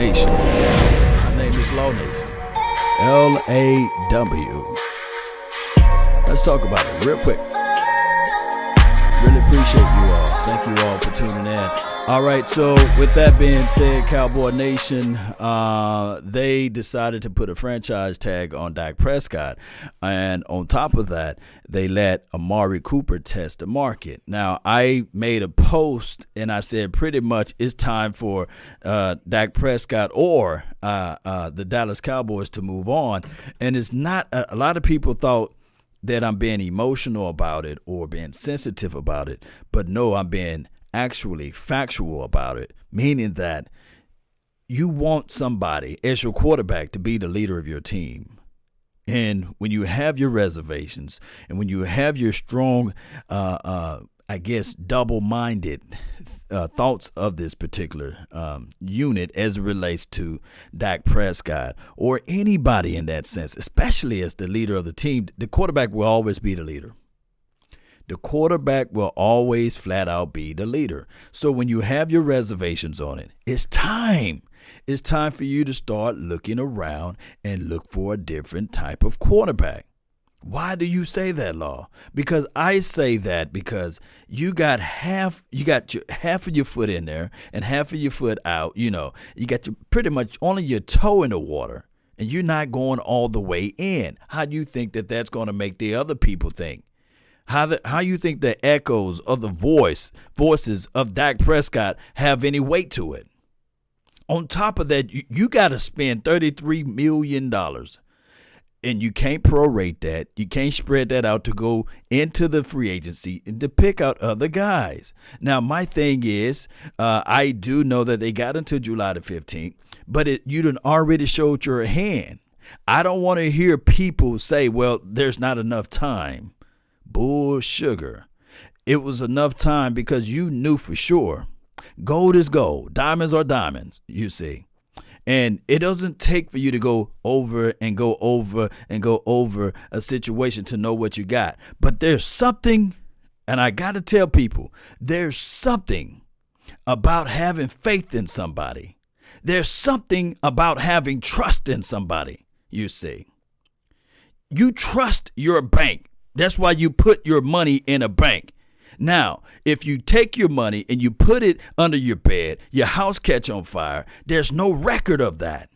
Nation. My name is Law Nation. LAW. Let's talk about it real quick. Really appreciate you all. Thank you all for tuning in. All right, so with that being said, Cowboy Nation, they decided to put a franchise tag on Dak Prescott. And on top of that, they let Amari Cooper test the market. Now, I made a post and I said pretty much it's time for Dak Prescott or the Dallas Cowboys to move on. And it's not a lot of people thought that I'm being emotional about it or being sensitive about it. But no, I'm being actually factual about it, meaning that you want somebody as your quarterback to be the leader of your team. And when you have your reservations and when you have your strong, double-minded thoughts of this particular unit as it relates to Dak Prescott or anybody in that sense, especially as the leader of the team, the quarterback will always be the leader. The quarterback will always flat out be the leader. So when you have your reservations on it, it's time. It's time for you to start looking around and look for a different type of quarterback. Why do you say that, Law? Because I say that because you got half of your foot in there and half of your foot out. You know, you got pretty much only your toe in the water and you're not going all the way in. How do you think that that's going to make the other people think? How you think the echoes of the voices of Dak Prescott have any weight to it? On top of that, you got to spend $33 million. And you can't prorate that. You can't spread that out to go into the free agency and to pick out other guys. Now, my thing is, I do know that they got until July the 15th, but you done already showed your hand. I don't want to hear people say, well, there's not enough time. Bull sugar. It was enough time because you knew for sure. Gold is gold. Diamonds are diamonds, you see. And it doesn't take for you to go over and go over and go over a situation to know what you got. But there's something, and I got to tell people, there's something about having faith in somebody. There's something about having trust in somebody, you see. You trust your bank. That's why you put your money in a bank. Now, if you take your money and you put it under your bed, your house catch on fire, there's no record of that.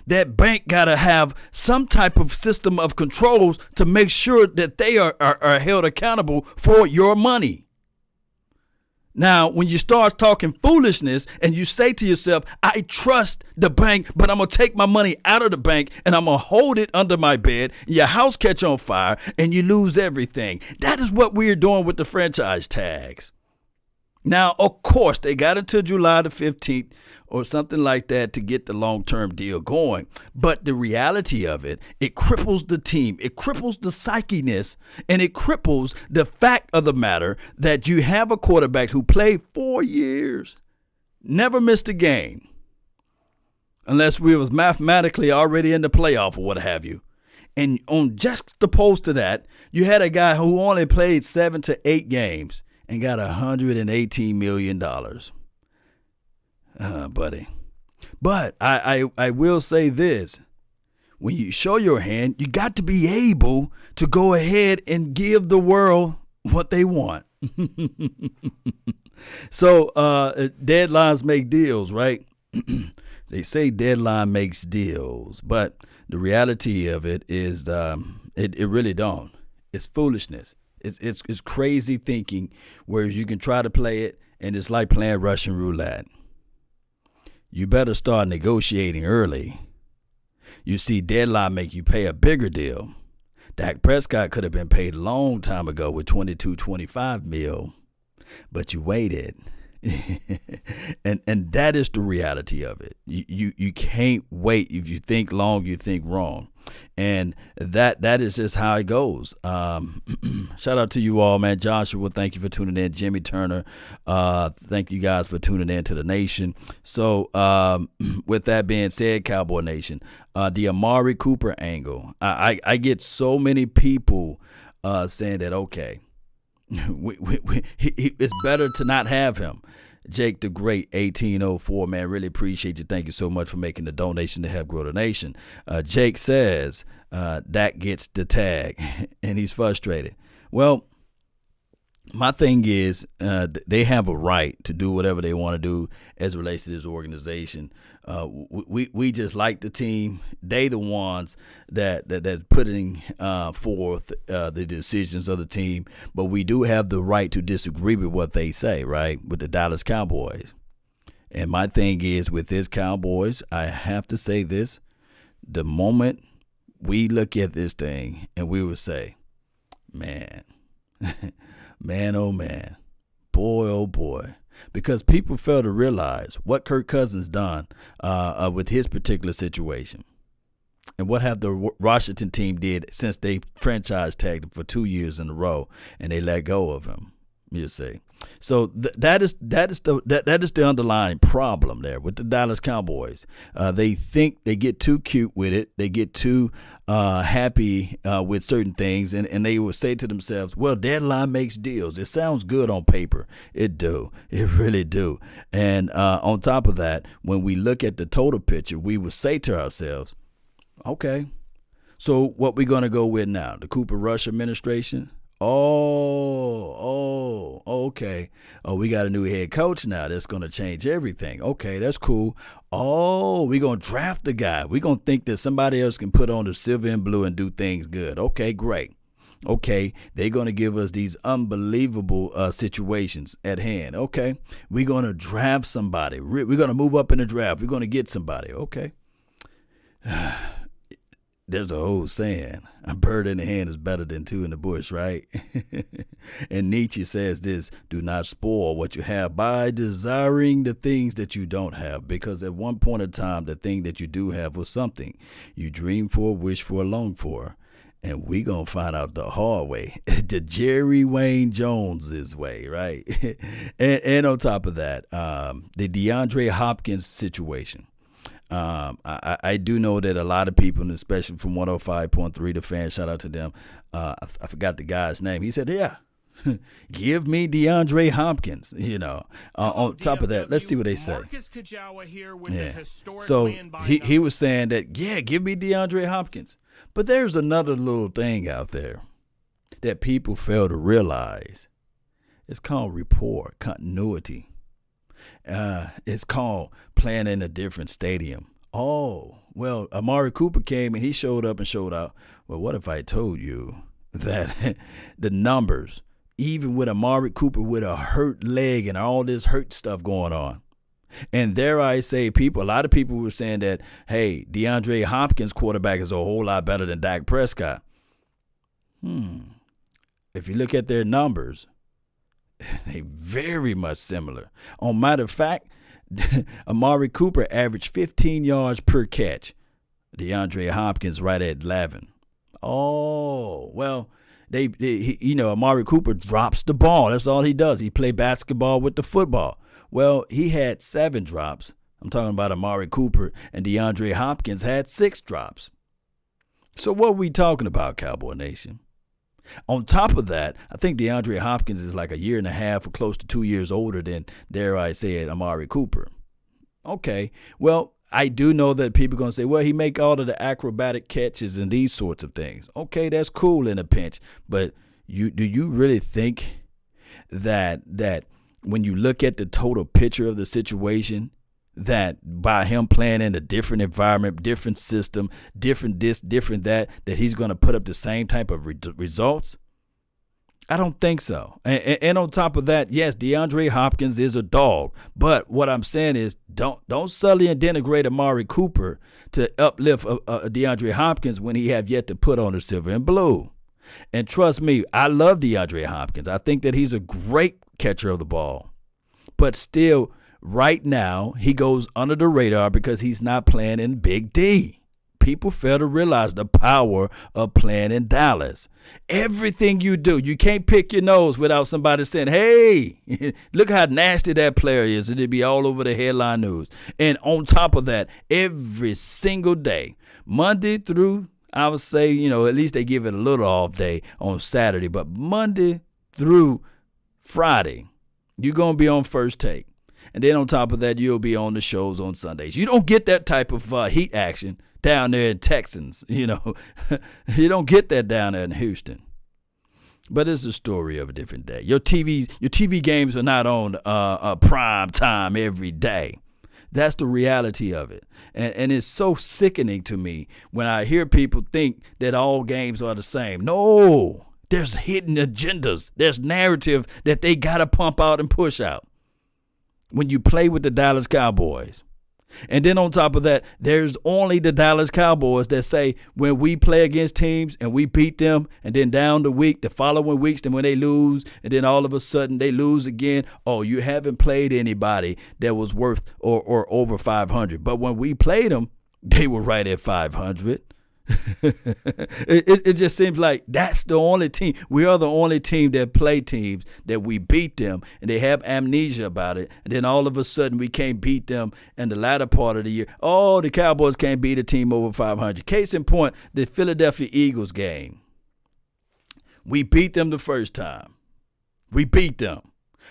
That bank got to have some type of system of controls to make sure that they are held accountable for your money. Now, when you start talking foolishness and you say to yourself, I trust the bank, but I'm going to take my money out of the bank and I'm going to hold it under my bed, and your house catch on fire and you lose everything. That is what we're doing with the franchise tags. Now, of course, they got until July the 15th or something like that to get the long-term deal going. But the reality of it, it cripples the team. It cripples the psychiness, and it cripples the fact of the matter that you have a quarterback who played 4 years, never missed a game, unless we was mathematically already in the playoff or what have you. And on juxtaposed to that, you had a guy who only played 7 to 8 games and got $118 million. Buddy. But I will say this. When you show your hand, you got to be able to go ahead and give the world what they want. So deadlines make deals, right? They say deadline makes deals, but the reality of it is it really don't. It's foolishness. It's crazy thinking, whereas you can try to play it, and it's like playing Russian roulette. You better start negotiating early. You see, deadline make you pay a bigger deal. Dak Prescott could have been paid a long time ago with $22-25 million, but you waited. and that is the reality of it. You can't wait. If you think long, you think wrong. And that is just how it goes. Shout out to you all, man. Joshua, thank you for tuning in. Jimmy Turner, thank you guys for tuning in to the nation. So with that being said, Cowboy Nation, the Amari Cooper angle, I get so many people saying that, okay, it's better to not have him. Jake the Great, 1804, man, really appreciate you. Thank you so much for making the donation to help grow the nation. Jake says Dak gets the tag, and he's frustrated. Well, my thing is they have a right to do whatever they want to do as it relates to this organization. We just like the team. They the ones that putting forth the decisions of the team. But we do have the right to disagree with what they say, right, with the Dallas Cowboys. And my thing is with this Cowboys, I have to say this. The moment we look at this thing and we would say, man, man, oh man, boy, oh boy, because people fail to realize what Kirk Cousins done with his particular situation, and what have the Washington team did since they franchise tagged him for 2 years in a row, and they let go of him. You see, so that is the underlying problem there with the Dallas Cowboys. They think they get too cute with it. They get too happy with certain things, and they will say to themselves, "Well, deadline makes deals." It sounds good on paper. It really do. And on top of that, when we look at the total picture, we will say to ourselves, "Okay, so what we gonna go with now? The Cooper Rush administration." Okay. Oh, we got a new head coach now. That's going to change everything. Okay, that's cool. Oh, we're going to draft the guy. We're going to think that somebody else can put on the silver and blue and do things good. Okay, great. Okay, they're going to give us these unbelievable situations at hand. Okay, we're going to draft somebody. We're going to move up in the draft. We're going to get somebody. Okay. There's a old saying, a bird in the hand is better than two in the bush, right? And Nietzsche says this, do not spoil what you have by desiring the things that you don't have, because at one point in time, the thing that you do have was something you dream for, wish for, long for. And we going to find out the hard way, the Jerry Wayne Jones's way, right? and on top of that, the DeAndre Hopkins situation. I do know that a lot of people, and especially from 105.3, the fan, shout out to them. I forgot the guy's name. He said, yeah, give me DeAndre Hopkins, on top of that. Let's see what they say. Yeah. So he was saying that, yeah, give me DeAndre Hopkins. But there's another little thing out there that people fail to realize. It's called rapport, continuity. It's called playing in a different stadium. Oh, well, Amari Cooper came and he showed up and showed out. Well, what if I told you that the numbers, even with Amari Cooper with a hurt leg and all this hurt stuff going on, and there I say a lot of people were saying that, hey, DeAndre Hopkins quarterback is a whole lot better than Dak Prescott. If you look at their numbers, they very much similar. On matter of fact, Amari Cooper averaged 15 yards per catch. DeAndre Hopkins right at 11. Oh, well, Amari Cooper drops the ball. That's all he does. He play basketball with the football. Well, he had 7 drops. I'm talking about Amari Cooper, and DeAndre Hopkins had 6 drops. So what are we talking about, Cowboy Nation? On top of that, I think DeAndre Hopkins is like a year and a half or close to 2 years older than, dare I say it, Amari Cooper. Okay, well, I do know that people are going to say, well, he make all of the acrobatic catches and these sorts of things. Okay, that's cool in a pinch, but do you really think that when you look at the total picture of the situation, that by him playing in a different environment, different system, different this, different that he's going to put up the same type of results? I don't think so. And on top of that, yes, DeAndre Hopkins is a dog. But what I'm saying is don't sully and denigrate Amari Cooper to uplift DeAndre Hopkins when he have yet to put on the silver and blue. And trust me, I love DeAndre Hopkins. I think that he's a great catcher of the ball. But still, right now, he goes under the radar because he's not playing in Big D. People fail to realize the power of playing in Dallas. Everything you do, you can't pick your nose without somebody saying, hey, look how nasty that player is. It'd be all over the headline news. And on top of that, every single day, Monday through, I would say, at least they give it a little off day on Saturday, but Monday through Friday, you're going to be on First Take. And then on top of that, you'll be on the shows on Sundays. You don't get that type of heat action down there in Texans. You don't get that down there in Houston. But it's a story of a different day. Your TV games are not on prime time every day. That's the reality of it. And it's so sickening to me when I hear people think that all games are the same. No, there's hidden agendas. There's narrative that they got to pump out and push out when you play with the Dallas Cowboys. And then on top of that, there's only the Dallas Cowboys that say when we play against teams and we beat them, and then down the following weeks, then when they lose, and then all of a sudden they lose again, oh, you haven't played anybody that was worth or over 500. But when we played them, they were right at 500. It just seems like that's the only team. We are the only team that play teams that we beat them, and they have amnesia about it. And then all of a sudden we can't beat them in the latter part of the year. Oh, the Cowboys can't beat a team over 500. Case in point, the Philadelphia Eagles game. We beat them the first time. We beat them.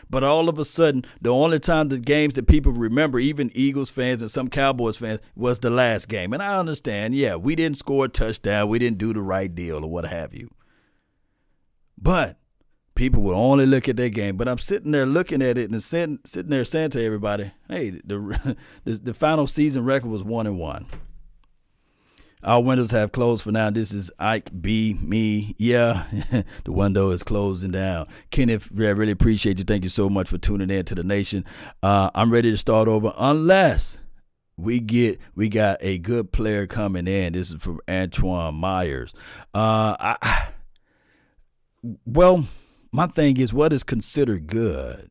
But all of a sudden, the only time the games that people remember, even Eagles fans and some Cowboys fans, was the last game. And I understand, yeah, we didn't score a touchdown. We didn't do the right deal or what have you. But people will only look at that game. But I'm sitting there looking at it and sitting there saying to everybody, hey, the final season record was 1-1. Our windows have closed for now. This is Ike B. Me. Yeah, the window is closing down. Kenneth, I really appreciate you. Thank you so much for tuning in to the nation. I'm ready to start over unless we got a good player coming in. This is from Antoine Myers. Well, my thing is, what is considered good?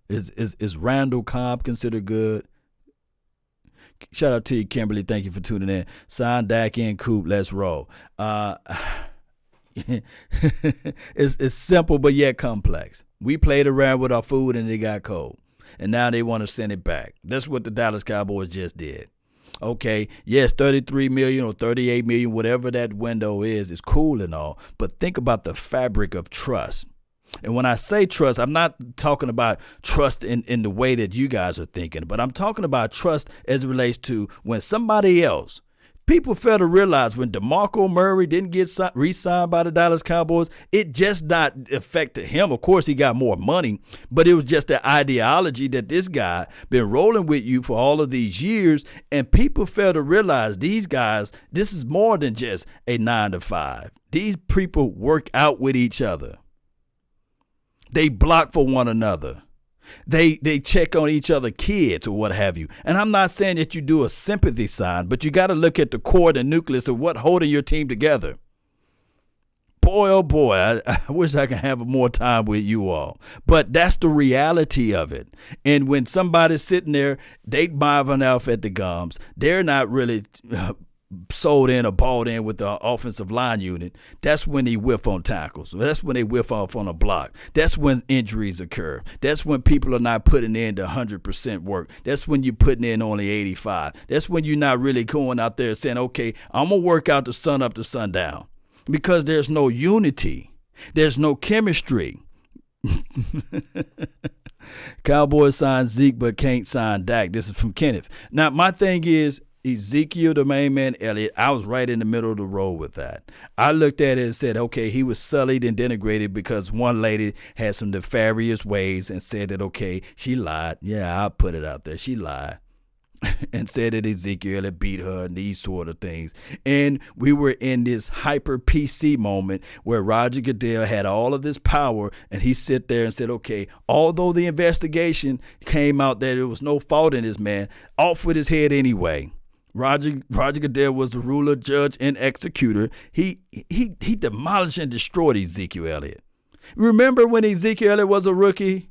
Is Randall Cobb considered good? Shout out to you, Kimberly. Thank you for tuning in. Sign Dak and Coop. Let's roll. It's simple, but yet complex. We played around with our food and it got cold. And now they want to send it back. That's what the Dallas Cowboys just did. Okay, yes, 33 million or 38 million, whatever that window is cool and all. But think about the fabric of trust. And when I say trust, I'm not talking about trust in the way that you guys are thinking, but I'm talking about trust as it relates to when somebody else, people fail to realize when DeMarco Murray didn't get re-signed by the Dallas Cowboys, it just not affected him. Of course, he got more money, but it was just the ideology that this guy been rolling with you for all of these years, and people fail to realize these guys, this is more than just a 9 to 5. These people work out with each other. They block for one another. They check on each other kids or what have you. And I'm not saying that you do a sympathy sign, but you got to look at the core, the nucleus of what holding your team together. Boy, oh boy, I wish I could have more time with you all. But that's the reality of it. And when somebody's sitting there, they Marvin off at the gums. They're not really sold in or bought in with the offensive line unit. That's when they whiff on tackles. That's when they whiff off on a block. That's when injuries occur. That's when people are not putting in the 100% work. That's when you're putting in only 85. That's when you're not really going out there saying, okay, I'm going to work out the sun up to sundown. Because there's no unity. There's no chemistry. Cowboys sign Zeke but can't sign Dak. This is from Kenneth. Now, my thing is, Ezekiel, the main man, Elliott, I was right in the middle of the road with that. I looked at it and said, okay, he was sullied and denigrated because one lady had some nefarious ways and said that, okay, she lied. Yeah, I'll put it out there. She lied and said that Ezekiel had beat her and these sort of things. And we were in this hyper PC moment where Roger Goodell had all of this power and he sit there and said, okay, although the investigation came out that there was no fault in this man, off with his head anyway. Roger Goodell was the ruler, judge, and executor. He demolished and destroyed Ezekiel Elliott. Remember when Ezekiel Elliott was a rookie?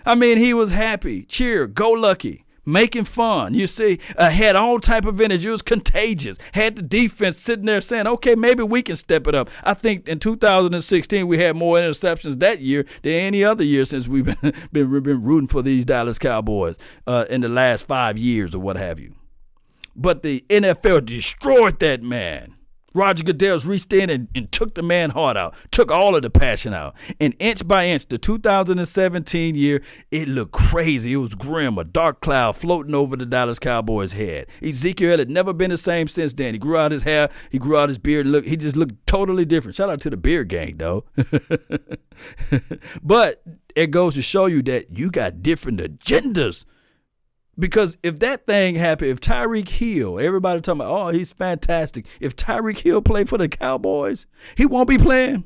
I mean, he was happy, cheer, go lucky, making fun. You see, had all type of energy. It was contagious. Had the defense sitting there saying, okay, maybe we can step it up. I think in 2016 we had more interceptions that year than any other year since we've been rooting for these Dallas Cowboys in the last 5 years or what have you. But the NFL destroyed that man. Roger Goodell's reached in and took the man heart out, took all of the passion out. And inch by inch, the 2017 year, it looked crazy. It was grim, a dark cloud floating over the Dallas Cowboys' head. Ezekiel Elliott never been the same since then. He grew out his hair, he grew out his beard. He just looked totally different. Shout out to the beard gang, though. But it goes to show you that you got different agendas. Because if that thing happened, if Tyreek Hill, everybody talking about, oh, he's fantastic. If Tyreek Hill played for the Cowboys, he won't be playing.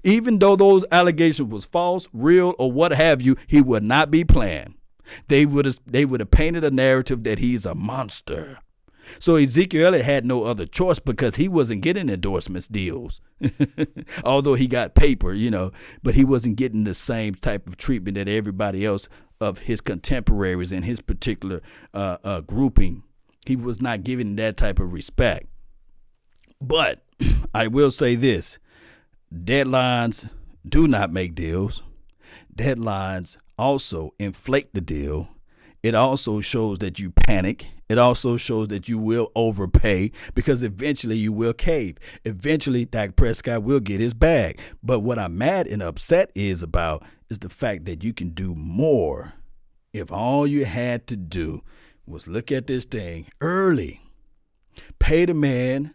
Even though those allegations was false, real, or what have you, he would not be playing. They would have painted a narrative that he's a monster. So Ezekiel Elliott had no other choice because he wasn't getting endorsements deals. Although he got paper, but he wasn't getting the same type of treatment that everybody else of his contemporaries in his particular grouping. He was not given that type of respect. But I will say this. Deadlines do not make deals. Deadlines also inflate the deal. It also shows that you panic. It also shows that you will overpay because eventually you will cave. Eventually, Dak Prescott will get his bag. But what I'm mad and upset is the fact that you can do more if all you had to do was look at this thing early, pay the man.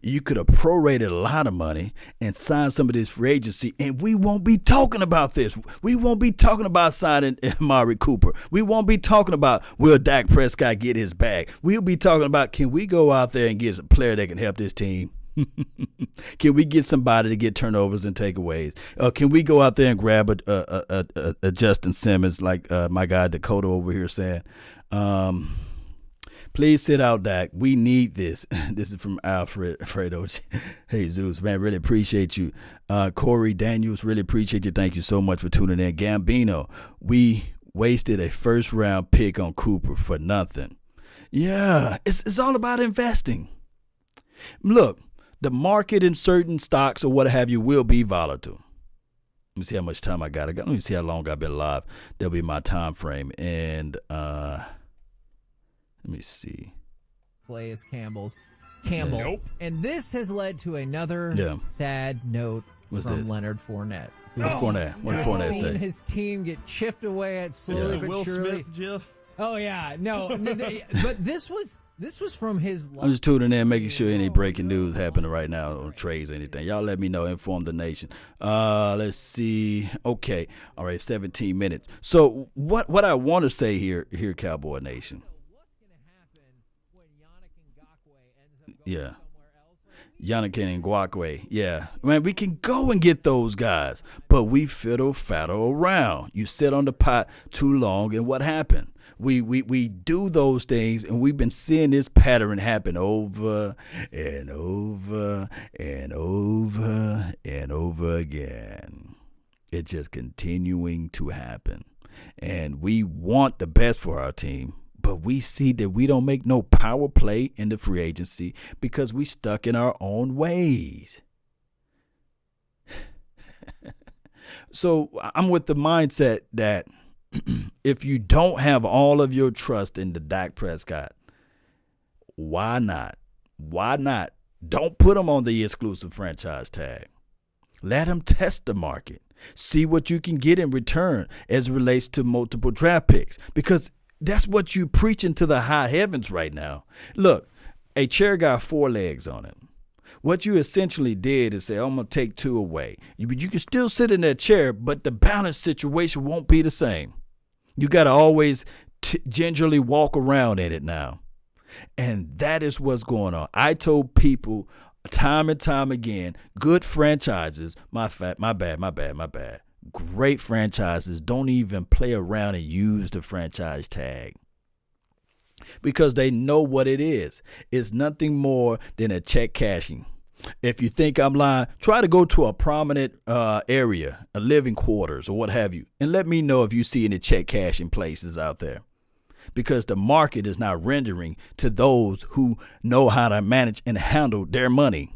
You could have prorated a lot of money and signed some of this free agency, and we won't be talking about this. We won't be talking about signing Amari Cooper. We won't be talking about will Dak Prescott get his bag. We'll be talking about can we go out there and get a player that can help this team? Can we get somebody to get turnovers and takeaways? Can we go out there and grab a Justin Simmons like my guy Dakota over here said? Please sit out, Dak. We need this. This is from Alfredo. Hey, Zeus, man, really appreciate you. Corey Daniels, really appreciate you. Thank you so much for tuning in. Gambino, we wasted a first-round pick on Cooper for nothing. Yeah, it's all about investing. Look, the market in certain stocks or what have you will be volatile. Let me see how much time I got. Let me see how long I've been alive. That'll be my time frame. And let me see. Play is Campbell. Nope. And this has led to another sad note from Leonard Fournette. What's Fournette? What did Fournette say? His team get chipped away at slowly but Will surely. Smith GIF. Oh yeah, no, but this was from his. I'm just tuning in, making sure any breaking news happening right now or trades or anything. Y'all let me know. Inform the nation. Let's see. Okay, all right, 17 minutes. So what I want to say here, Cowboy Nation. Yeah. Yannick and Ngakoue. Yeah. Man, we can go and get those guys, but we fiddle-faddle around. You sit on the pot too long, and what happened? We do those things, and we've been seeing this pattern happen over and over and over and over again. It's just continuing to happen. And we want the best for our team. But we see that we don't make no power play in the free agency because we stuck in our own ways. So I'm with the mindset that if you don't have all of your trust in the Dak Prescott, why not? Why not? Don't put him on the exclusive franchise tag. Let him test the market. See what you can get in return as it relates to multiple draft picks. Because that's what you preaching to the high heavens right now. Look, a chair got 4 legs on it. What you essentially did is say, I'm going to take 2 away. You can still sit in that chair, but the balance situation won't be the same. You got to always gingerly walk around in it now. And that is what's going on. I told people time and time again, good franchises, my bad. Great franchises don't even play around and use the franchise tag because they know what it is. It's nothing more than a check cashing. If you think I'm lying, try to go to a prominent area, a living quarters or what have you, and let me know if you see any check cashing places out there because the market is not rendering to those who know how to manage and handle their money.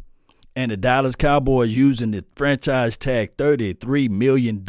And the Dallas Cowboys using the franchise tag $33 million.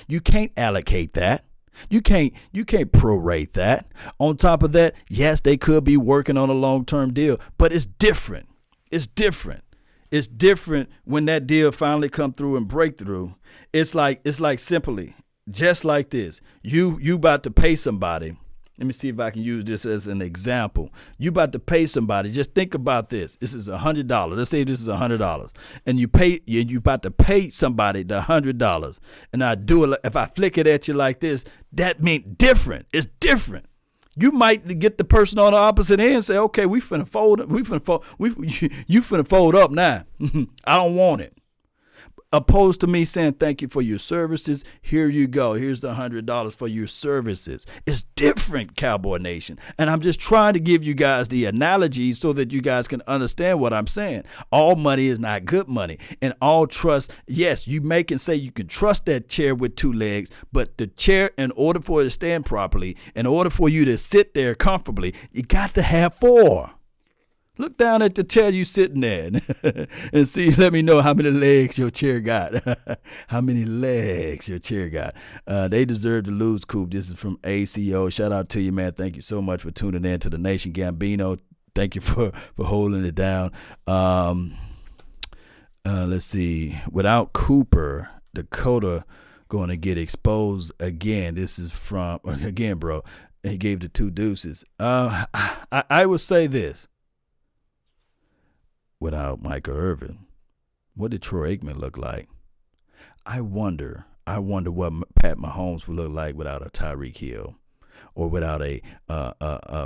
You can't allocate that. You can't prorate that. On top of that, yes, they could be working on a long-term deal, but it's different. It's different. It's different when that deal finally come through and break through. It's like simply just like this. You about to pay somebody. Let me see if I can use this as an example. You about to pay somebody. Just think about this. This is $100. Let's say this is $100, and you about to pay somebody the $100. And I do it. If I flick it at you like this, that means different. It's different. You might get the person on the opposite end and say, "Okay, you finna fold up now. I don't want it." Opposed to me saying, "Thank you for your services. Here you go. Here's the $100 for your services." It's different, Cowboy Nation. And I'm just trying to give you guys the analogy so that you guys can understand what I'm saying. All money is not good money. And all trust, yes, you can say you can trust that chair with 2 legs, but the chair, in order for it to stand properly, in order for you to sit there comfortably, you got to have 4. Look down at the chair you sitting there and see. Let me know how many legs your chair got. How many legs your chair got. They deserve to lose, Coop. This is from ACO. Shout out to you, man. Thank you so much for tuning in to the Nation. Gambino, thank you for holding it down. Let's see. Without Cooper, Dakota going to get exposed again. This is from, again, bro, he gave the 2 deuces. I would say this. Without Michael Irvin, what did Troy Aikman look like? I wonder what Pat Mahomes would look like without a Tyreek Hill, or without a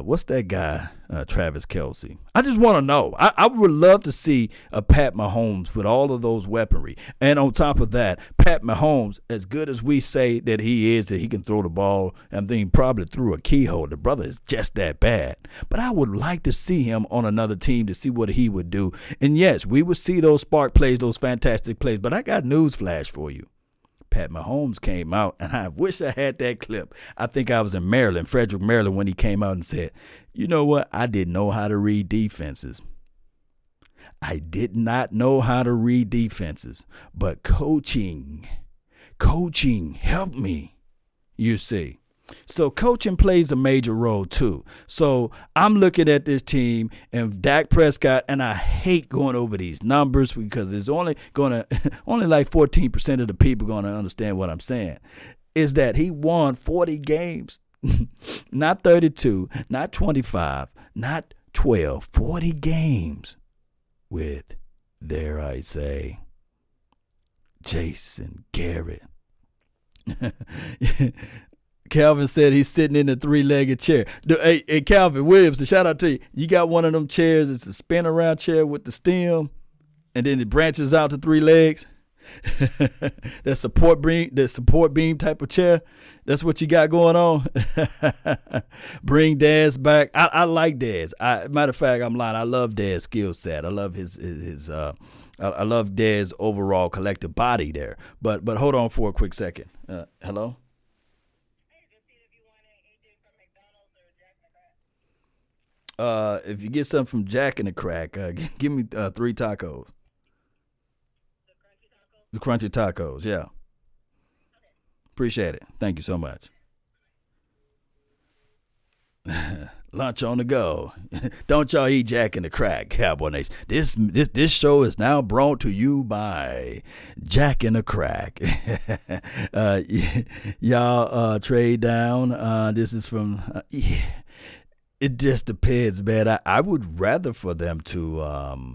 what's that guy, Travis Kelce. I just want to know. I would love to see a Pat Mahomes with all of those weaponry, and on top of that, Pat Mahomes, as good as we say that he is, that he can throw the ball, and then probably through a keyhole. The brother is just that bad. But I would like to see him on another team to see what he would do. And yes, we would see those spark plays, those fantastic plays. But I got news flash for you. Pat Mahomes came out, and I wish I had that clip. I think I was in Maryland, Frederick, Maryland, when he came out and said, "You know what? I didn't know how to read defenses. I did not know how to read defenses, but coaching helped me, you see." So coaching plays a major role too. So I'm looking at this team and Dak Prescott, and I hate going over these numbers because it's only like 14% of the people going to understand what I'm saying. Is that he won 40 games, not 32, not 25, not 12, 40 games with, dare I say, Jason Garrett. Calvin said he's sitting in a 3-legged chair. Hey, Calvin Williams, shout out to you. You got one of them chairs. It's a spin around chair with the stem, and then it branches out to 3 legs. That support beam type of chair. That's what you got going on. Bring Daz back. I like Daz. Matter of fact, I'm lying. I love Daz's skill set. I love his I love Daz's overall collective body there. But hold on for a quick second. Hello. If you get something from Jack in the Crack, give me 3 tacos. The crunchy tacos, yeah. Appreciate it. Thank you so much. Lunch on the go. Don't y'all eat Jack in the Crack, Cowboy Nation. This show is now brought to you by Jack in the Crack. Y'all trade down. This is from. It just depends, man. I would rather for them to.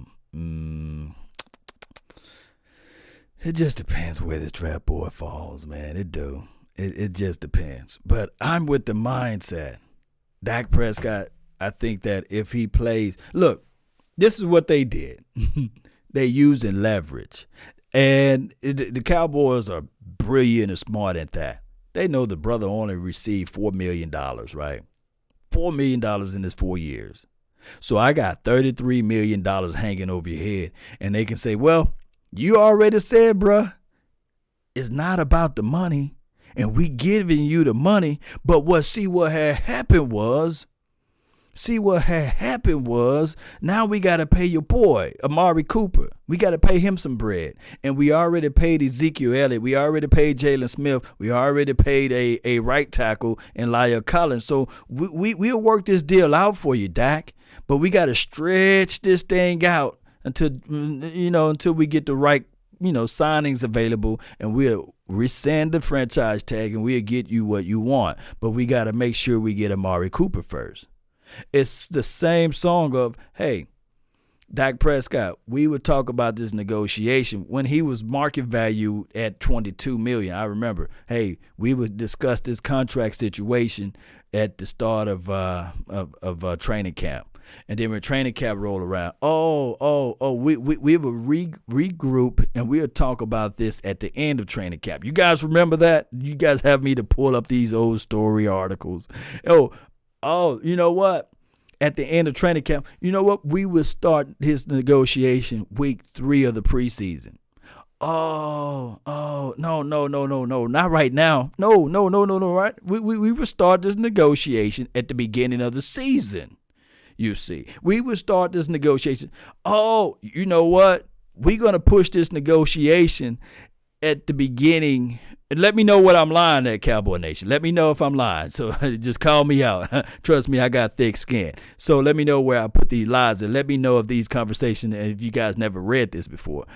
It just depends where this draft board falls, man. It just depends. But I'm with the mindset. Dak Prescott, I think that if he plays, look, this is what they did. They using leverage. And the Cowboys are brilliant and smart at that. They know the brother only received $4 million, right? $4 million in his 4 years. So I got $33 million hanging over your head. And they can say, well, you already said, bruh, it's not about the money. And we giving you the money. But what had happened was, now we got to pay your boy, Amari Cooper. We got to pay him some bread. And we already paid Zeke Elliott. We already paid Jalen Smith. We already paid a right tackle in La'el Collins. So we'll work this deal out for you, Dak. But we got to stretch this thing out until we get the right signings available, and we'll rescind the franchise tag and we'll get you what you want. But we got to make sure we get Amari Cooper first. It's the same song of, hey, Dak Prescott, we would talk about this negotiation when he was market value at $22 million. I remember, hey, we would discuss this contract situation at the start of training camp. And then when training camp rolled around, we would regroup and we would talk about this at the end of training camp. You guys remember that? You guys have me to pull up these old story articles. You know what? At the end of training camp, you know what? We would start his negotiation week 3 of the preseason. No, not right now. No, right? We would start this negotiation at the beginning of the season. You see, we would start this negotiation. Oh, you know what? We're going to push this negotiation at the beginning. And let me know what I'm lying at, Cowboy Nation. Let me know if I'm lying. So just call me out. Trust me, I got thick skin. So let me know where I put these lies and let me know if these conversations, and if you guys never read this before.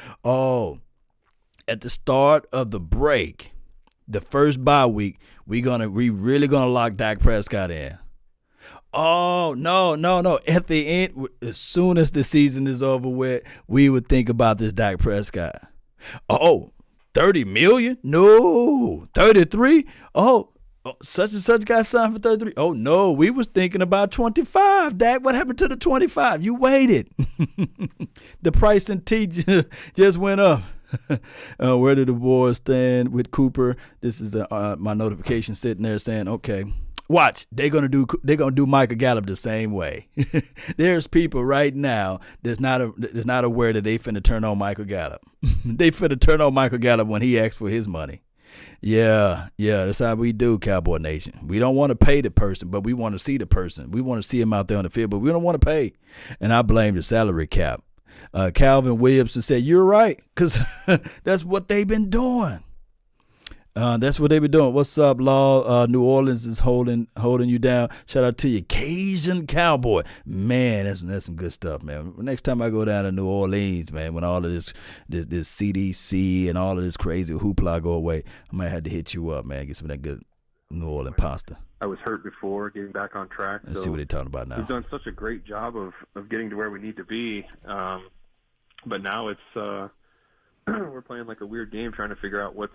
At the start of the break, the first bye week, we really gonna lock Dak Prescott in. Oh, no. At the end, as soon as the season is over with, we would think about this Dak Prescott. 30 million? No. 33? Such and such got signed for 33. Oh, no, we was thinking about 25. Dak, what happened to the 25? You waited. The price in T just went up. Where did the boys stand with Cooper? This is my notification sitting there saying, okay, watch, they're gonna do Michael Gallup the same way. There's people right now that's not aware that they finna turn on Michael Gallup. They finna turn on Michael Gallup when he asks for his money. Yeah, that's how we do, Cowboy Nation. We don't want to pay the person, but we want to see the person. We want to see him out there on the field, but we don't want to pay. And I blame the salary cap. Calvin Williamson said, you're right, because that's what they've been doing. That's what they been doing. What's up, Law? New Orleans is holding you down. Shout out to you, Cajun Cowboy. Man, that's some good stuff, man. Next time I go down to New Orleans, man, when all of this CDC and all of this crazy hoopla go away, I might have to hit you up, man. Get some of that good New Orleans pasta. I was hurt before, getting back on track. Let's see what they're talking about now. We've done such a great job of getting to where we need to be, but now it's we're playing like a weird game, trying to figure out what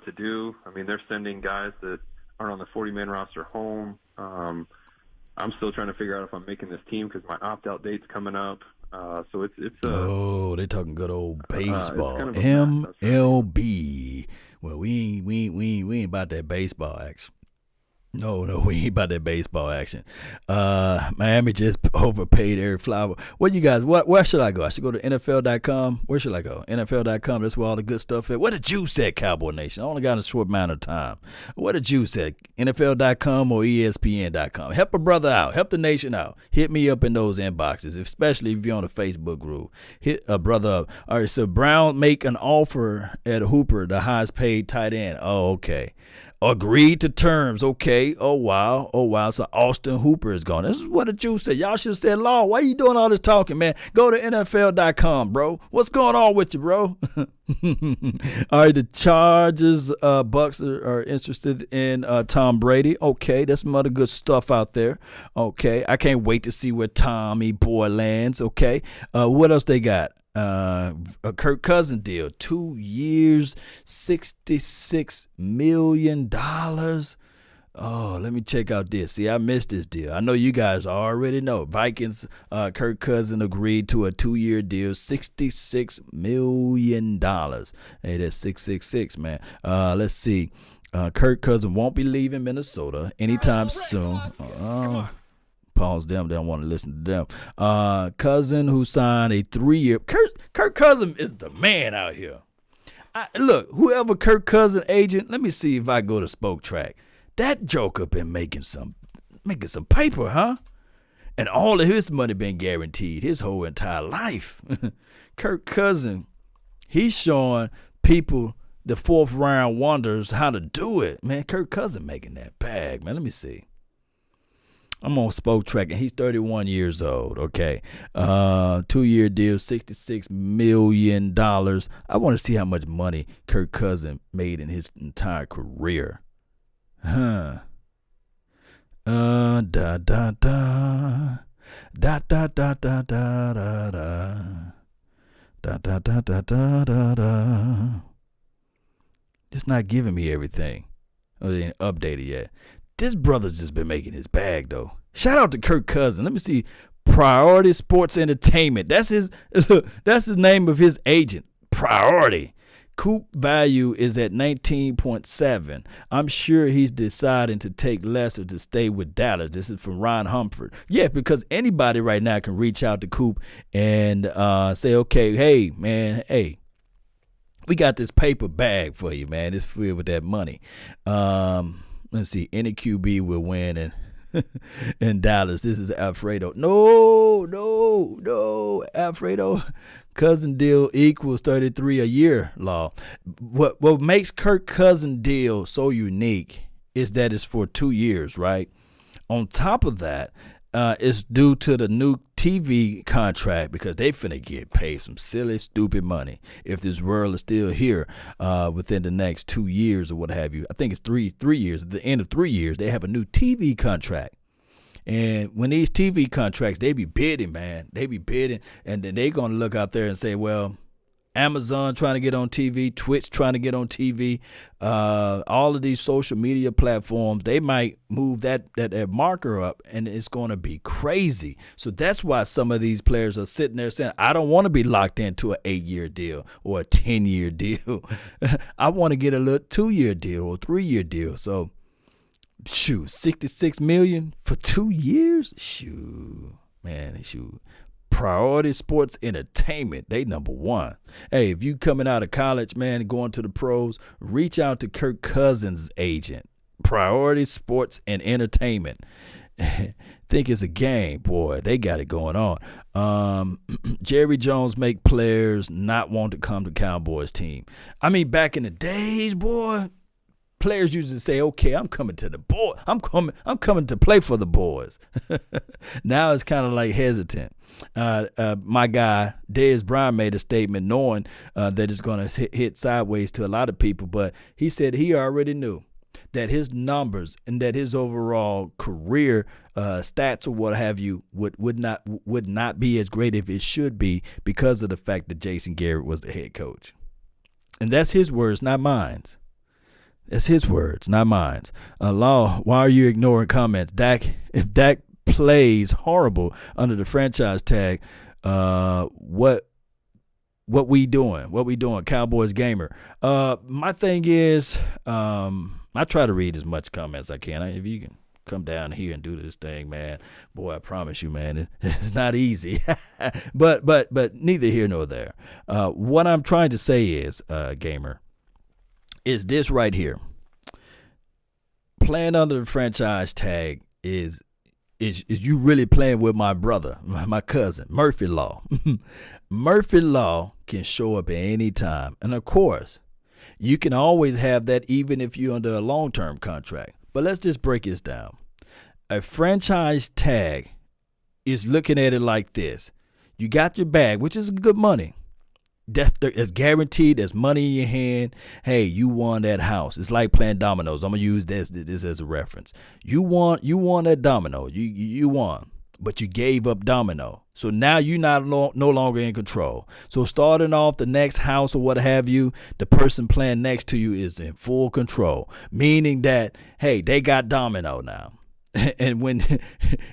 to do. I mean, they're sending guys that aren't on the 40-man roster home. I'm still trying to figure out if I'm making this team because my opt-out date's coming up. So it's they're talking good old baseball. Kind of MLB. Well, we ain't about that baseball action. No, we ain't about that baseball action. Miami just overpaid Eric Flower. What you guys, where should I go? I should go to NFL.com. Where should I go? NFL.com. That's where all the good stuff is. What did you say, Cowboy Nation? I only got a short amount of time. What did you say? NFL.com or ESPN.com? Help a brother out. Help the nation out. Hit me up in those inboxes, especially if you're on the Facebook group. Hit a brother up. All right, so Brown make an offer at Hooper, the highest paid tight end. Oh, okay. Agreed to terms. Okay. Oh, wow. So Austin Hooper is gone. This is what the Jews said. Y'all should have said, Law, why you doing all this talking, man? Go to NFL.com, bro. What's going on with you, bro? All right. The Chargers, Bucks are interested in Tom Brady. Okay. That's some other good stuff out there. Okay. I can't wait to see where Tommy boy lands. Okay. What else they got? A Kirk Cousins deal, 2 years, $66 million. Oh, let me check out this. See, I missed this deal. I know you guys already know. Vikings, Kirk Cousins agreed to a 2-year deal, $66 million. Hey, that's 666, man. Let's see. Kirk Cousins won't be leaving Minnesota anytime soon. Pause them. They don't want to listen to them. Cousin who signed a 3-year. Kirk Cousins is the man out here. Look, whoever Kirk Cousins agent, let me see if I go to Spoke Track. That joker been making some paper, huh? And all of his money been guaranteed his whole entire life. Kirk Cousins, he's showing people, the 4th round wonders, how to do it. Man, Kirk Cousins making that bag, man. Let me see. I'm on Spoke Track, and he's 31 years old, okay? 2-year deal, $66 million. I want to see how much money Kirk Cousins made in his entire career. Da da da da da da da da da da da da da da da da. Just not giving me everything. Oh, they ain't updated yet. This brother's just been making his bag, though. Shout out to Kirk Cousins. Let me see. Priority Sports Entertainment. That's his name of his agent. Priority. Coop value is at 19.7. I'm sure he's deciding to take less or to stay with Dallas. This is from Ron Humford. Yeah, because anybody right now can reach out to Coop and say, okay, hey, man, hey, we got this paper bag for you, man. It's filled with that money. Let's see. Any QB will win in Dallas. This is Alfredo. No. Alfredo. Cousin deal equals 33 a year law. What makes Kirk Cousin deal so unique is that it's for 2 years, right? On top of that, it's due to the new TV contract because they finna get paid some silly, stupid money if this world is still here within the next 2 years or what have you. I think it's three years. At the end of 3 years, they have a new TV contract. And when these TV contracts, they be bidding, man. They be bidding, and then they going to look out there and say, well, Amazon trying to get on TV, Twitch trying to get on TV, all of these social media platforms, they might move that marker up, and it's going to be crazy. So that's why some of these players are sitting there saying, I don't want to be locked into an 8-year deal or a 10-year deal. I want to get a little 2-year deal or 3-year deal. So, shoot, $66 million for 2 years? Shoot. Priority Sports Entertainment, they number one. Hey, if you coming out of college, man, and going to the pros, reach out to Kirk Cousins' agent. Priority Sports and Entertainment. Think it's a game, boy. They got it going on. Jerry Jones make players not want to come to Cowboys team. I mean, back in the days, boy, players used to say, okay, I'm coming to the boy. I'm coming to play for the boys. Now it's kind of like hesitant. My guy, Dez Bryant, made a statement knowing that it's going to hit sideways to a lot of people, but he said he already knew that his numbers and that his overall career stats or what have you would not be as great if it should be because of the fact that Jason Garrett was the head coach. And that's his words, not mine. That's his words, not mine. Law, why are you ignoring comments? If Dak plays horrible under the franchise tag, what we doing? What we doing? Cowboys gamer. My thing is, I try to read as much comments as I can. If you can come down here and do this thing, man, boy, I promise you, man, it's not easy. but neither here nor there. What I'm trying to say is, gamer, is this right here. Playing under the franchise tag is you really playing with my brother, my cousin, Murphy Law. Murphy Law can show up at any time. And of course, you can always have that even if you're under a long-term contract. But let's just break this down. A franchise tag is looking at it like this. You got your bag, which is good money. That's guaranteed. There's money in your hand. Hey, you won that house. It's like playing dominoes. I'm gonna use this as a reference. You won that domino. You won, but you gave up domino. So now you're no longer in control. So starting off the next house or what have you, the person playing next to you is in full control. Meaning that, hey, they got domino now. And when,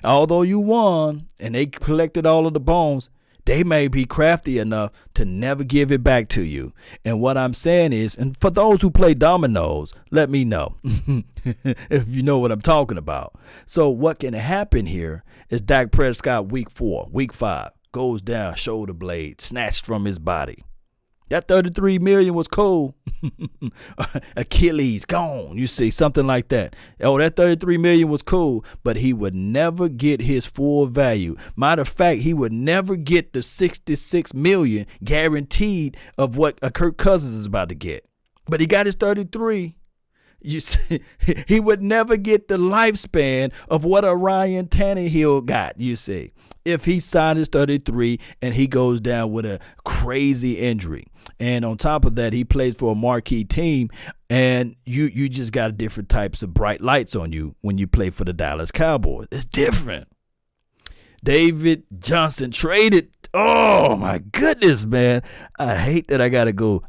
although you won and they collected all of the bones, they may be crafty enough to never give it back to you. And what I'm saying is, and for those who play dominoes, let me know if you know what I'm talking about. So what can happen here is Dak Prescott week 5, goes down, shoulder blade, snatched from his body. That $33 million was cool. Achilles gone. You see, something like that. Oh, that $33 million was cool, but he would never get his full value. Matter of fact, he would never get the $66 million guaranteed of what a Kirk Cousins is about to get. But he got his 33. You see, he would never get the lifespan of what a Ryan Tannehill got, you see, if he signed his 33 and he goes down with a crazy injury. And on top of that, he plays for a marquee team, and you just got different types of bright lights on you when you play for the Dallas Cowboys. It's different. David Johnson traded. Oh my goodness, man! I hate that I gotta go.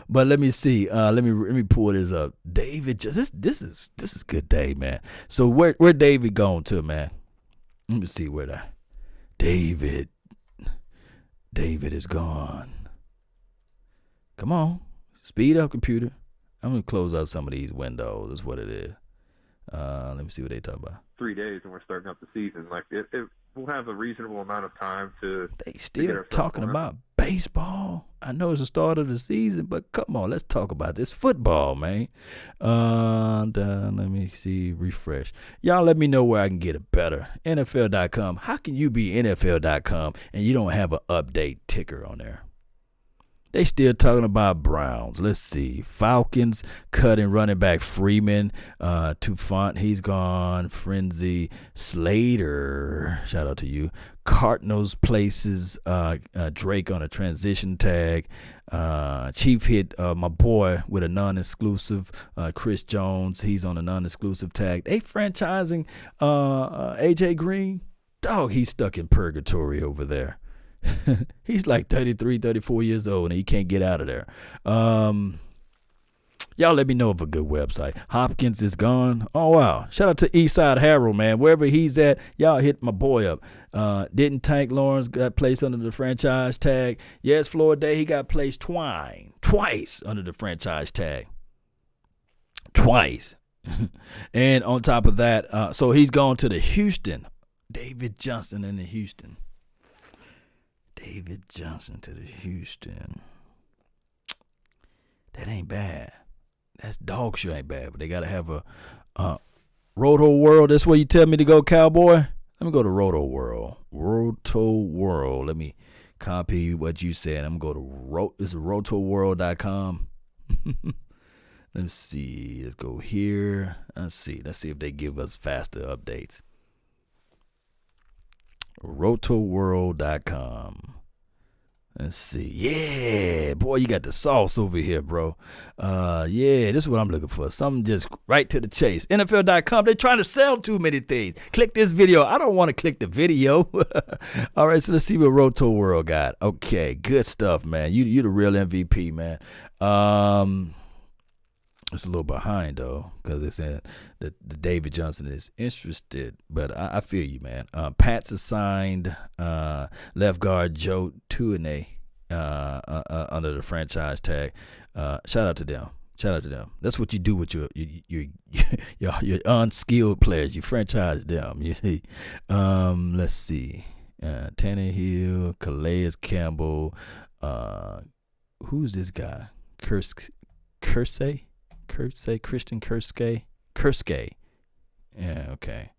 But let me see. Let me pull this up. David, this is good day, man. So where David gone to, man? Let me see where that David is gone. Come on, speed up, computer. I'm gonna close out some of these windows. That's what it is. Let me see what they talk about. 3 days and we're starting up the season. Like we'll have a reasonable amount of time to. They still talking about baseball. I know it's the start of the season, but come on, let's talk about this football, man. Let me see, refresh. Y'all let me know where I can get it better. NFL.com. How can you be NFL.com and you don't have an update ticker on there? They still talking about Browns. Let's see. Falcons cutting running back Freeman. Tufant, he's gone. Frenzy. Slater, shout out to you. Cardinals places Drake on a transition tag. Chief hit my boy with a non-exclusive. Chris Jones, he's on a non-exclusive tag. They franchising AJ Green. Dog, he's stuck in purgatory over there. He's like 33, 34 years old, and he can't get out of there. Y'all let me know of a good website. Hopkins is gone. Oh, wow. Shout out to Eastside Harold, man. Wherever he's at, y'all hit my boy up. Didn't Tank Lawrence got placed under the franchise tag? Yes, Florida, he got placed twice under the franchise tag. Twice. And on top of that, so he's gone to the Houston. David Johnson in the Houston. David Johnson to the Houston. That ain't bad. That's dog shit ain't bad, but they got to have a Roto World. That's where you tell me to go, cowboy. Let me go to Roto World. Roto World. Let me copy what you said. I'm going to go to this is rotoworld.com. Let's see. Let's go here. Let's see if they give us faster updates. rotoworld.com. Let's see. Yeah, boy, you got the sauce over here, bro. Yeah, this is what I'm looking for. Something just right to the chase. NFL.com, they're trying to sell too many things. Click this video. I don't want to click the video. All right, so let's see what Roto World got. Okay, good stuff, man. You the real MVP, man. It's a little behind, though, because it's in the David Johnson is interested. But I feel you, man. Pats assigned left guard Joe Tuinei under the franchise tag. Shout out to them. That's what you do with your unskilled players. You franchise them. You see. Let's see. Tannehill, Calais Campbell. Who's this guy? Kersey? Christian Kurske. Yeah, okay.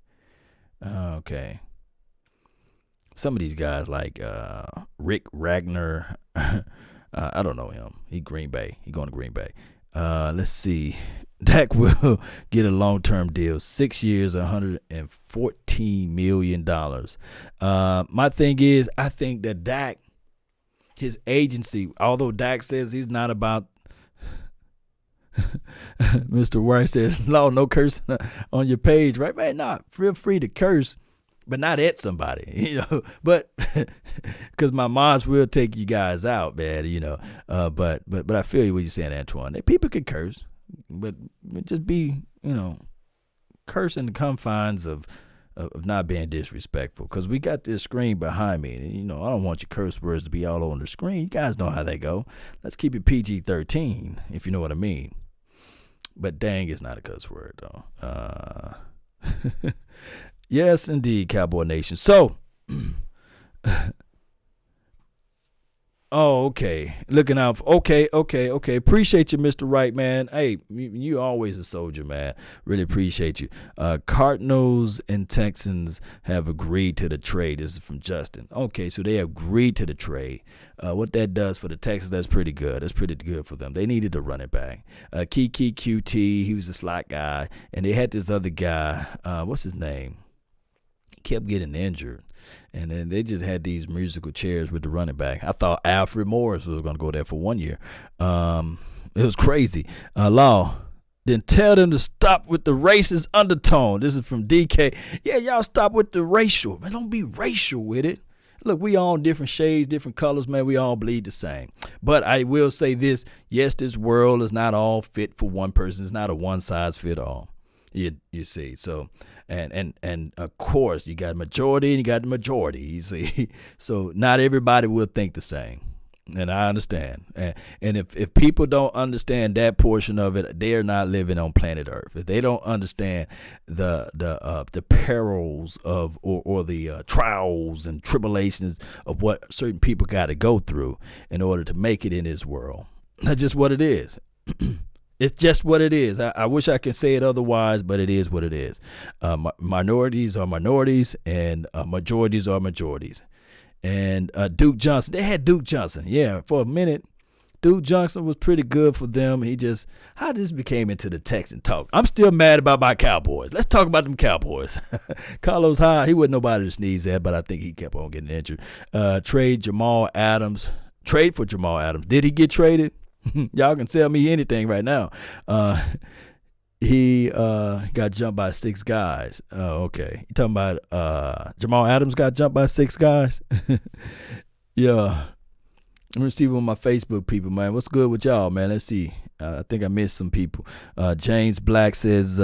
Some of these guys like Rick Ragnar. I don't know him. He Green Bay. He going to Green Bay. Let's see. Dak will get a long-term deal, 6 years, $114 million. My thing is, I think that Dak, his agency, although Dak says he's not about Mr. White said, "Law, no cursing on your page, right, man? Not feel free to curse, but not at somebody, you know. But because my moms will take you guys out, man, you know. But I feel you what you're saying, Antoine. That people can curse, but just be, you know, curse in the confines of not being disrespectful. Because we got this screen behind me, and you know I don't want your curse words to be all over the screen. You guys know how they go. Let's keep it PG-13, if you know what I mean. But dang is not a cuss word, though. Yes, indeed, Cowboy Nation. So, Oh, okay. Looking out. Okay. Appreciate you, Mr. Wright, man. Hey, you always a soldier, man. Really appreciate you. Cardinals and Texans have agreed to the trade. This is from Justin. Okay, so they agreed to the trade. What that does for the Texans, that's pretty good. That's pretty good for them. They needed a running back. Kiki QT, he was a slot guy. And they had this other guy. What's his name? He kept getting injured. And then they just had these musical chairs with the running back. I thought Alfred Morris was going to go there for 1 year. It was crazy. Law, then tell them to stop with the racist undertone. This is from DK. Yeah, y'all stop with the racial. Man, don't be racial with it. Look, we all different shades, different colors, man. We all bleed the same. But I will say this. Yes, this world is not all fit for one person. It's not a one-size-fit-all. You see. So, and of course, you got majority and you got the majority, you see. So not everybody will think the same. And I understand. And if people don't understand that portion of it, they're not living on planet Earth. If they don't understand the perils of or the trials and tribulations of what certain people got to go through in order to make it in this world, that's just what it is. It's just what it is. I wish I could say it otherwise, but it is what it is. Minorities are minorities, and majorities are majorities. And Duke Johnson, they had Duke Johnson. Yeah, for a minute, Duke Johnson was pretty good for them. How this became into the Texan talk. I'm still mad about my Cowboys. Let's talk about them Cowboys. Carlos Hyde, he wasn't nobody to sneeze at, but I think he kept on getting injured. Trade for Jamal Adams. Did he get traded? Y'all can tell me anything right now. He got jumped by 6 guys. Oh, okay. You talking about Jamal Adams got jumped by 6 guys? Yeah. Let me see with my Facebook people, man. What's good with y'all, man? Let's see. I think I missed some people. James Black says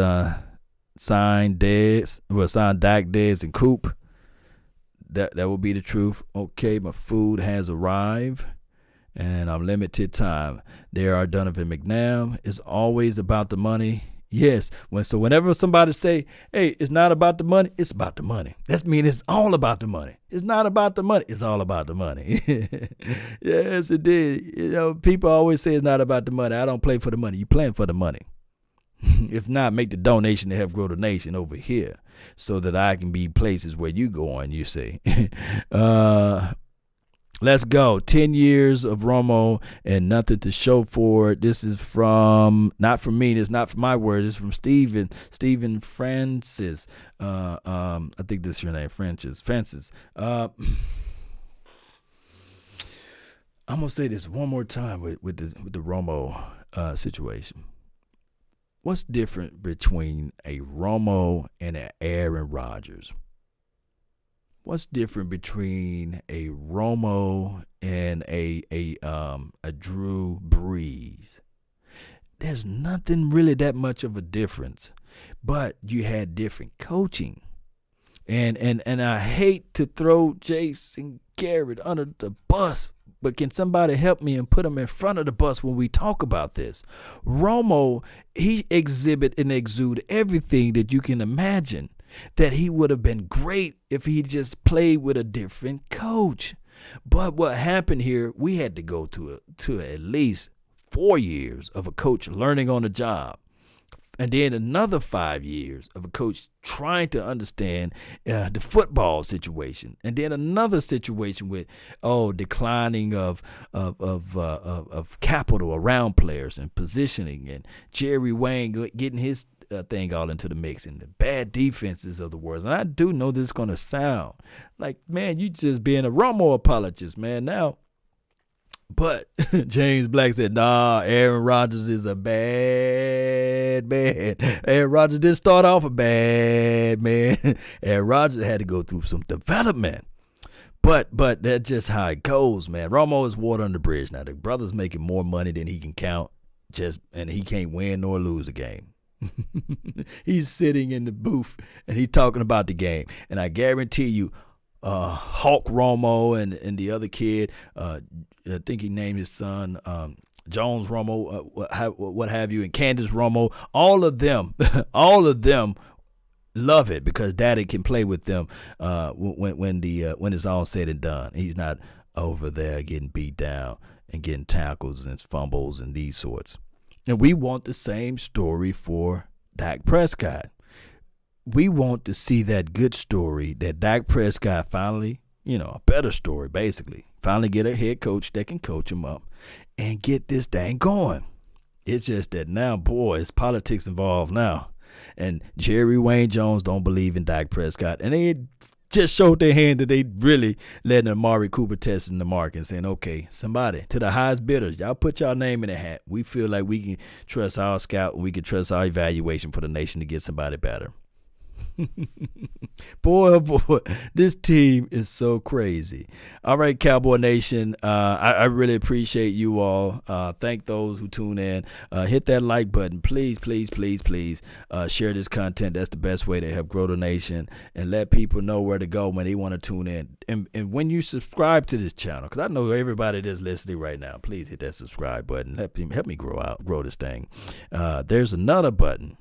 sign Dak, Dez, and Coop. That will be the truth. Okay, my food has arrived. And I'm limited time. There are Donovan McNabb. It's always about the money. Yes. Whenever somebody say, hey, it's not about the money, it's about the money. That means it's all about the money. It's not about the money. It's all about the money. Yes, it did. People always say it's not about the money. I don't play for the money. You playing for the money. If not, make the donation to help grow the nation over here so that I can be places where you going, you see. Let's go. 10 years of Romo and nothing to show for it. This is not from me. It's not from my words. It's from Stephen Francis. I think this is your name, Francis. I'm going to say this one more time with the Romo situation. What's different between a Romo and an Aaron Rodgers? What's different between a Romo and a Drew Brees? There's nothing really that much of a difference, but you had different coaching. And I hate to throw Jason Garrett under the bus, but can somebody help me and put him in front of the bus when we talk about this? Romo, he exhibit and exude everything that you can imagine. That he would have been great if he just played with a different coach. But what happened here, we had to go to at least 4 years of a coach learning on the job. And then another 5 years of a coach trying to understand the football situation. And then another situation with, declining of capital around players and positioning. And Jerry Wayne getting his thing all into the mix and the bad defenses of the world. And I do know this is going to sound like, man, you just being a Romo apologist, man, now. But James Black said, nah, Aaron Rodgers is a bad man. Aaron Rodgers didn't start off a bad man. Aaron Rodgers had to go through some development. But that's just how it goes, man. Romo is water under the bridge. Now, the brother's making more money than he can count, and he can't win nor lose a game. He's sitting in the booth and he's talking about the game, and I guarantee you Hawk Romo and the other kid, I think he named his son Jones Romo, what have you, and Candace Romo, all of them love it because daddy can play with them when it's all said and done. He's not over there getting beat down and getting tackles and fumbles and these sorts. And we want the same story for Dak Prescott. We want to see that good story that Dak Prescott finally, a better story basically, finally get a head coach that can coach him up and get this thing going. It's just that now, boy, it's politics involved now. And Jerry Wayne Jones don't believe in Dak Prescott. And they just showed their hand that they really letting Amari Cooper test in the market and saying, okay, somebody, to the highest bidders, y'all put y'all name in the hat. We feel like we can trust our scout and we can trust our evaluation for the nation to get somebody better. Boy, oh boy, this team is so crazy. All right, Cowboy Nation, I really appreciate you all. Thank those who tune in. Hit that like button. Please, please, please, please share this content. That's the best way to help grow the nation and let people know where to go when they want to tune in. And when you subscribe to this channel, because I know everybody that's listening right now, please hit that subscribe button. Help me grow this thing. There's another button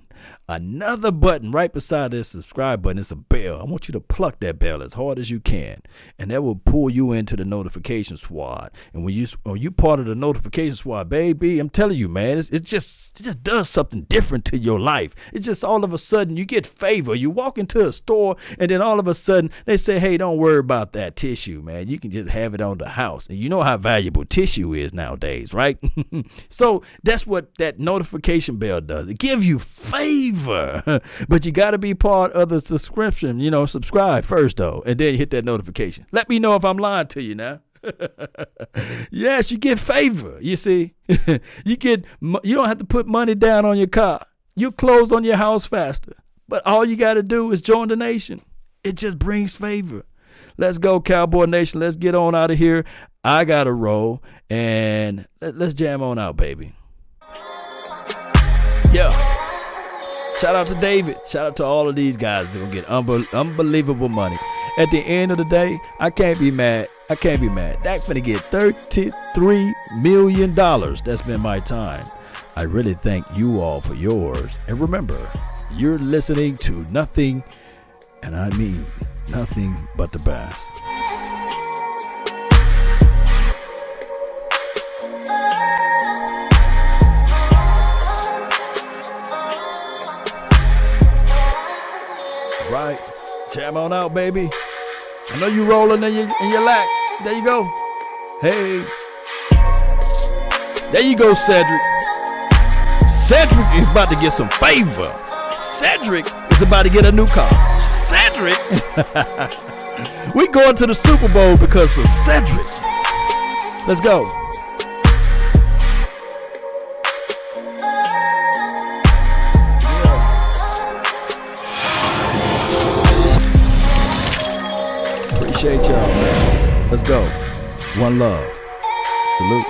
right beside this subscribe button. It's a bell. I want you to pluck that bell as hard as you can, and that will pull you into the notification squad. And when you part of the notification squad, baby, I'm telling you, man, it just does something different to your life. It's just all of a sudden you get favor. You walk into a store, and then all of a sudden they say, hey, don't worry about that tissue, man. You can just have it on the house. And you know how valuable tissue is nowadays, right? So that's what that notification bell does. It gives you favor, but you got to be part of the subscription. Subscribe first though, and then hit that notification. Let me know if I'm lying to you now. Yes, you get favor. You see, you don't have to put money down on your car. You close on your house faster. But all you got to do is join the nation. It just brings favor. Let's go, Cowboy Nation. Let's get on out of here. I got to roll, and let's jam on out, baby. Yeah. Shout out to David. Shout out to all of these guys that will get unbelievable money. At the end of the day, I can't be mad. Dak finna get $33 million. That's been my time. I really thank you all for yours. And remember, you're listening to nothing, and I mean nothing but the best. Right, jam on out, baby. I know you rolling in your lap. There you go. Hey, there you go, Cedric. Cedric is about to get some favor. Cedric is about to get a new car. Cedric, we going to the Super Bowl because of Cedric. Let's go. Appreciate y'all, man. Let's go. One love. Salute.